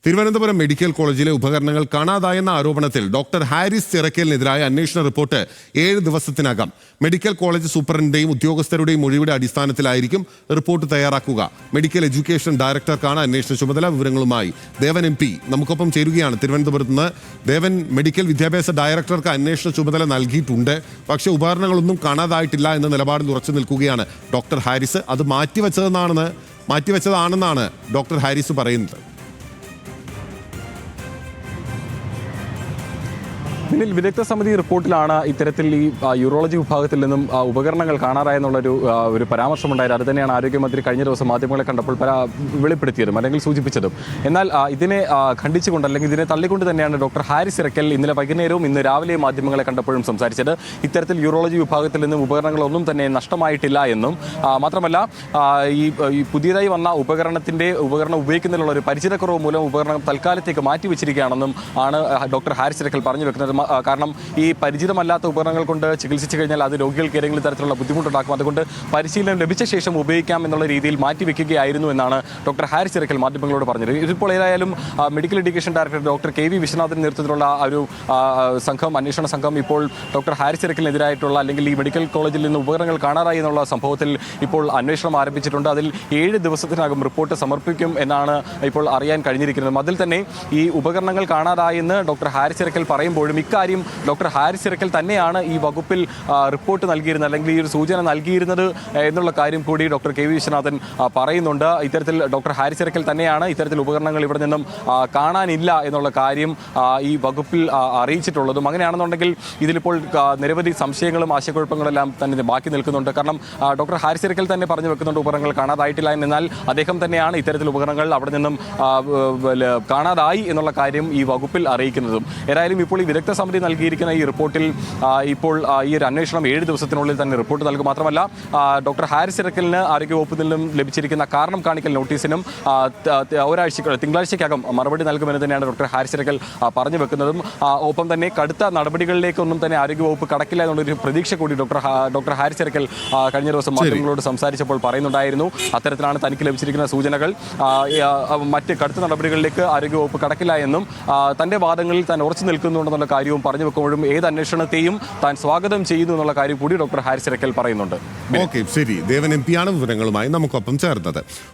Thiruvananthapuram medical കോളേജിലെ ഉപകരണങ്ങൾ കാണാതായെന്ന ആരോപണത്തിൽ ഡോക്ടർ ഹാരിസ് ചിറക്കലിനെതിരായ അന്വേഷണ റിപ്പോർട്ട് 7 ദിവസത്തിനകം മെഡിക്കൽ കോളേജ് സൂപ്രണ്ടിന്റെയും ഉദ്യോഗസ്ഥരുടെയും മൊഴിയുടെ അടിസ്ഥാനത്തിലായിരിക്കും റിപ്പോർട്ട് തയ്യാറാക്കുക. മെഡിക്കൽ എഡ്യൂക്കേഷൻ ഡയറക്ടർക്കാണ് അന്വേഷണ ചുമതല. വിവരങ്ങളുമായി ദേവൻ MP നമുക്കൊപ്പം ചേരുകയാണ് തിരുവനന്തപുരത്ത് നിന്ന്. ദേവൻ, മെഡിക്കൽ വിദ്യാഭ്യാസ ഡയറക്ടർക്ക് അന്വേഷണ ചുമതല നൽകിയിട്ടുണ്ട്. പക്ഷേ ഉപകരണങ്ങളൊന്നും കാണാതായിട്ടില്ല എന്ന നിലപാടിൽ ഉറച്ചു നിൽക്കുകയാണ് ഡോക്ടർ ഹാരിസ്. അത് മാറ്റിവെച്ചതാണെന്നാണ് ഡോക്ടർ ഹാരിസ് പറയുന്നത്. പിന്നിൽ വിദഗ്ധ സമിതി റിപ്പോർട്ടിലാണ് ഇത്തരത്തിൽ ഈ യൂറോളജി വിഭാഗത്തിൽ നിന്നും ഉപകരണങ്ങൾ കാണാറായെന്നുള്ളൊരു പരാമർശമുണ്ടായത്. അത് തന്നെയാണ് ആരോഗ്യമന്ത്രി കഴിഞ്ഞ ദിവസം മാധ്യമങ്ങളെ കണ്ടപ്പോൾ വെളിപ്പെടുത്തിയതും അല്ലെങ്കിൽ സൂചിപ്പിച്ചതും. എന്നാൽ ഇതിനെ ഖണ്ഡിച്ചുകൊണ്ട് അല്ലെങ്കിൽ ഇതിനെ തള്ളിക്കൊണ്ട് തന്നെയാണ് ഡോക്ടർ ഹാരിസ് ചിറക്കൽ ഇന്നലെ വൈകുന്നേരവും ഇന്ന് രാവിലെ മാധ്യമങ്ങളെ കണ്ടപ്പോഴും സംസാരിച്ചത്. ഇത്തരത്തിൽ യൂറോളജി വിഭാഗത്തിൽ നിന്നും ഉപകരണങ്ങളൊന്നും തന്നെ നഷ്ടമായിട്ടില്ല എന്നും മാത്രമല്ല ഈ പുതിയതായി വന്ന ഉപകരണം ഉപയോഗിക്കുന്നതിനുള്ള ഒരു പരിചിതക്കുറവ് മൂലം ഉപകരണം തൽക്കാലത്തേക്ക് മാറ്റിവെച്ചിരിക്കുകയാണെന്നും ആണ് ഡോക്ടർ ഹാരിസ് ചിറക്കൽ പറഞ്ഞു വെക്കുന്നത്. കാരണം ഈ പരിചിതമല്ലാത്ത ഉപകരണങ്ങൾ കൊണ്ട് ചികിത്സിച്ചു കഴിഞ്ഞാൽ അത് രോഗികൾക്ക് ഏതെങ്കിലും തരത്തിലുള്ള ബുദ്ധിമുട്ടുണ്ടാക്കും. അതുകൊണ്ട് പരിശീലനം ലഭിച്ച ശേഷം ഉപയോഗിക്കാം എന്നുള്ള രീതിയിൽ മാറ്റിവെക്കുകയായിരുന്നു എന്നാണ് ഡോക്ടർ ഹാരിസ് ചിറക്കൽ മാധ്യമങ്ങളോട് പറഞ്ഞത്. ഇതിപ്പോൾ ഏതായാലും medical education director doctor KV വിശ്വനാഥിന്റെ നേതൃത്വത്തിലുള്ള ഒരു അന്വേഷണ സംഘം ഇപ്പോൾ ഡോക്ടർ ഹാരിസ് ചിറക്കലിനെതിരായിട്ടുള്ള അല്ലെങ്കിൽ ഈ മെഡിക്കൽ കോളേജിൽ നിന്ന് ഉപകരണങ്ങൾ കാണാറായി എന്നുള്ള സംഭവത്തിൽ ഇപ്പോൾ അന്വേഷണം ആരംഭിച്ചിട്ടുണ്ട്. അതിൽ 7 ദിവസത്തിനകം റിപ്പോർട്ട് സമർപ്പിക്കും എന്നാണ് ഇപ്പോൾ അറിയാൻ കഴിഞ്ഞിരിക്കുന്നത്. അതിൽ തന്നെ ഈ ഉപകരണങ്ങൾ കാണാതായെന്ന് ഡോക്ടർ ഹാരിസ് ചിറക്കൽ പറയുമ്പോഴും ഇക്കാര്യം ഡോക്ടർ ഹാരിസ് ചിറക്കൽ തന്നെയാണ് ഈ വകുപ്പിൽ റിപ്പോർട്ട് നൽകിയിരുന്നത് അല്ലെങ്കിൽ ഈ ഒരു സൂചന നൽകിയിരുന്നത് എന്നുള്ള കാര്യം കൂടി ഡോക്ടർ KV വിശ്വനാഥൻ പറയുന്നുണ്ട്. ഇത്തരത്തിൽ ഡോക്ടർ ഹാരിസ് ചിറക്കൽ തന്നെയാണ് ഇത്തരത്തിൽ ഉപകരണങ്ങൾ ഇവിടെ നിന്നും കാണാനില്ല എന്നുള്ള കാര്യം ഈ വകുപ്പിൽ അറിയിച്ചിട്ടുള്ളതും. അങ്ങനെയാണെന്നുണ്ടെങ്കിൽ ഇതിലിപ്പോൾ നിരവധി സംശയങ്ങളും ആശയക്കുഴപ്പങ്ങളെല്ലാം തന്നെ ബാക്കി നിൽക്കുന്നുണ്ട്. കാരണം ഡോക്ടർ ഹാരിസ് ചിറക്കൽ തന്നെ പറഞ്ഞു വെക്കുന്നുണ്ട് ഉപകരണങ്ങൾ കാണാതായിട്ടില്ല. എന്നാൽ അദ്ദേഹം തന്നെയാണ് ഇത്തരത്തിൽ ഉപകരണങ്ങൾ അവിടെ നിന്നും കാണാതായി എന്നുള്ള കാര്യം ഈ വകുപ്പിൽ അറിയിക്കുന്നതും. ഏതായാലും ഇപ്പോൾ ഈ വിദഗ്ധ സമിതി നൽകിയിരിക്കുന്ന ഈ റിപ്പോർട്ടിൽ ഇപ്പോൾ ഈ ഒരു അന്വേഷണം 7 ദിവസത്തിനുള്ളിൽ തന്നെ റിപ്പോർട്ട് നൽകും. മാത്രമല്ല ഡോക്ടർ ഹാരിസ് ചിറക്കലിന് ആരോഗ്യവകുപ്പിൽ നിന്നും ലഭിച്ചിരിക്കുന്ന കാരണം കാണിക്കൽ നോട്ടീസിനും തിങ്കളാഴ്ചയ്ക്കകം മറുപടി നൽകുമെന്ന് തന്നെയാണ് ഡോക്ടർ ഹാരിസ് ചിറക്കൽ പറഞ്ഞു വെക്കുന്നതും. ഒപ്പം തന്നെ കടുത്ത നടപടികളിലേക്കൊന്നും തന്നെ ആരോഗ്യവകുപ്പ് കടക്കില്ല എന്നുള്ളൊരു പ്രതീക്ഷ കൂടി ഡോക്ടർ ഹാരിസ് ചിറക്കൽ കഴിഞ്ഞ ദിവസം മാധ്യമങ്ങളോട് സംസാരിച്ചപ്പോൾ പറയുന്നുണ്ടായിരുന്നു. അത്തരത്തിലാണ് തനിക്ക് ലഭിച്ചിരിക്കുന്ന സൂചനകൾ. മറ്റ് കടുത്ത നടപടികളിലേക്ക് ആരോഗ്യവകുപ്പ് കടക്കില്ല എന്നും തന്റെ വാദങ്ങളിൽ താൻ ഉറച്ചു നിൽക്കുന്നുണ്ടെന്നുള്ള കാര്യവും പറഞ്ഞു വെക്കുമ്പോഴും ഏത് അന്വേഷണത്തെയും താൻ സ്വാഗതം ചെയ്യുന്നു എന്നുള്ള കാര്യം കൂടി ഡോക്ടർ ഹാരിസ് ചിറക്കൽ പറയുന്നുണ്ട്. ശരി, ദേവൻ MP ആണ് വിവരങ്ങളുമായി നമുക്കൊപ്പം ചേർന്നത്.